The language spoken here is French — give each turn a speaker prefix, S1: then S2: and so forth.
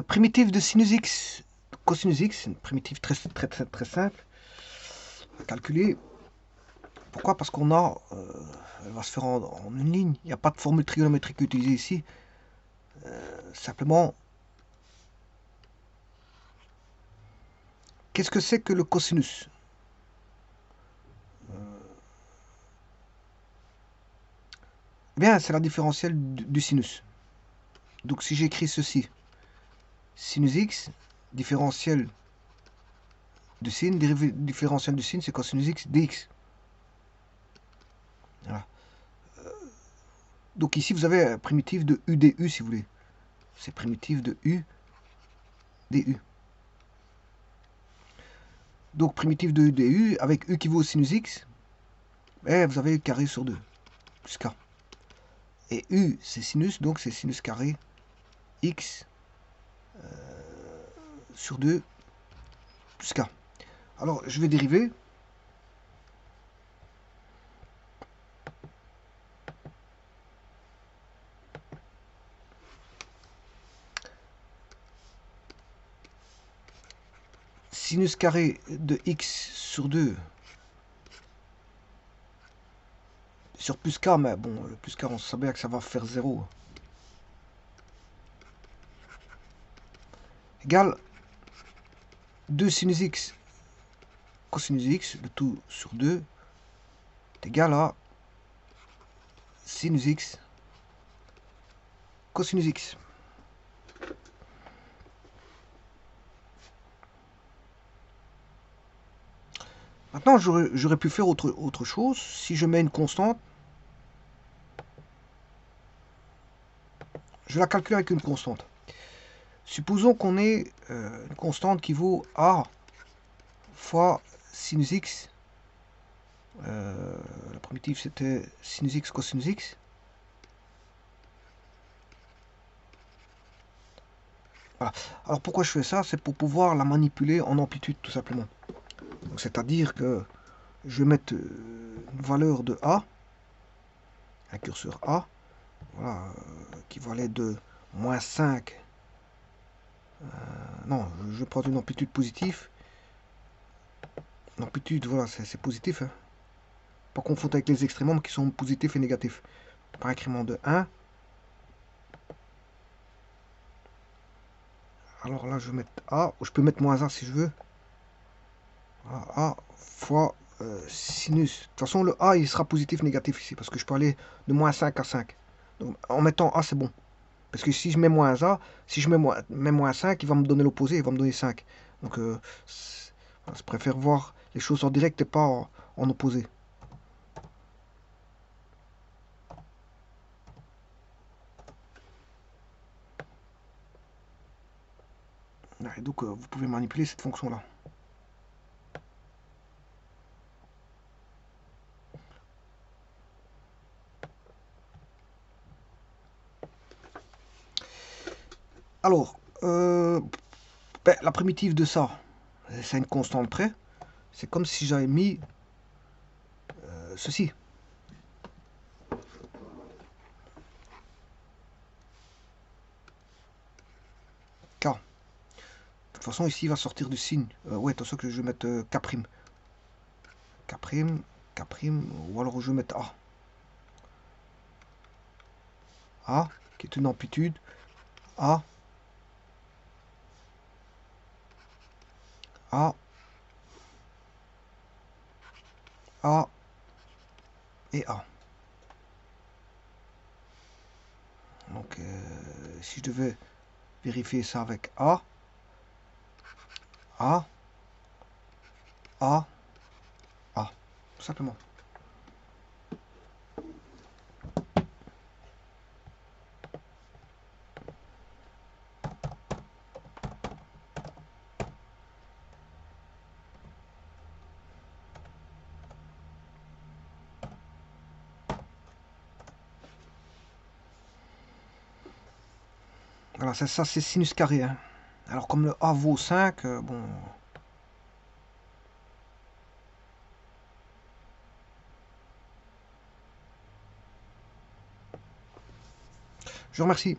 S1: Primitive de sinus x, cosinus x, c'est une primitive très simple à calculer. Pourquoi? Parce qu'on a, elle va se faire en une ligne. Il n'y a pas de formule trigonométrique utilisée ici. Simplement, qu'est-ce que c'est que le cosinus? Eh bien, c'est la différentielle du sinus. Donc si j'écris ceci, sinus x, différentiel de sin, différentiel du sin, c'est cosinus x dx. Voilà. Donc ici, vous avez primitive de u du, si vous voulez. C'est primitive de u du. Donc primitive de u du, avec u qui vaut sinus x, et vous avez u carré sur 2, plus k. Et u, c'est sinus, donc c'est sinus carré x sur 2 plus k. Alors, je vais dériver. Sinus carré de x sur 2 sur plus k, mais bon, le plus k, on sait bien que ça va faire 0. Égale 2 sinus x cosinus x, le tout sur 2, est égal à sinus x cosinus x. Maintenant, j'aurais pu faire autre chose. Si je mets une constante, je vais la calculer avec une constante. Supposons qu'on ait une constante qui vaut a fois sinus x. La primitive, c'était sinus x cosinus x. Voilà. Alors pourquoi je fais ça? C'est pour pouvoir la manipuler en amplitude, tout simplement. C'est-à-dire que je vais mettre une valeur de a, un curseur a, voilà, qui valait de moins 5. Non, je vais prendre une amplitude positive. L'amplitude, voilà, c'est positif. Hein. Pas confondre avec les extrémums qui sont positifs et négatifs. Par incrément de 1. Alors là, je vais mettre a. Je peux mettre moins a si je veux. Voilà, a fois sinus. De toute façon, le a, il sera positif, négatif ici. Parce que je peux aller de moins 5 à 5. Donc, en mettant a, c'est bon. Parce que si je mets moins a, si je mets moins 5, il va me donner l'opposé, il va me donner 5. Donc, je préfère voir les choses en direct et pas en opposé. Et donc, vous pouvez manipuler cette fonction-là. Alors, la primitive de ça, c'est une constante près. C'est comme si j'avais mis ceci. K. De toute façon, ici, il va sortir du signe. Ouais, attention que je vais mettre K'. K', K', ou alors je vais mettre A. A, qui est une amplitude. A. A. A. Et A. Donc, si je devais vérifier ça avec A, A, A, A, tout simplement. Voilà, ça c'est sinus carré. Hein. Alors, comme le A vaut 5, bon... Je vous remercie.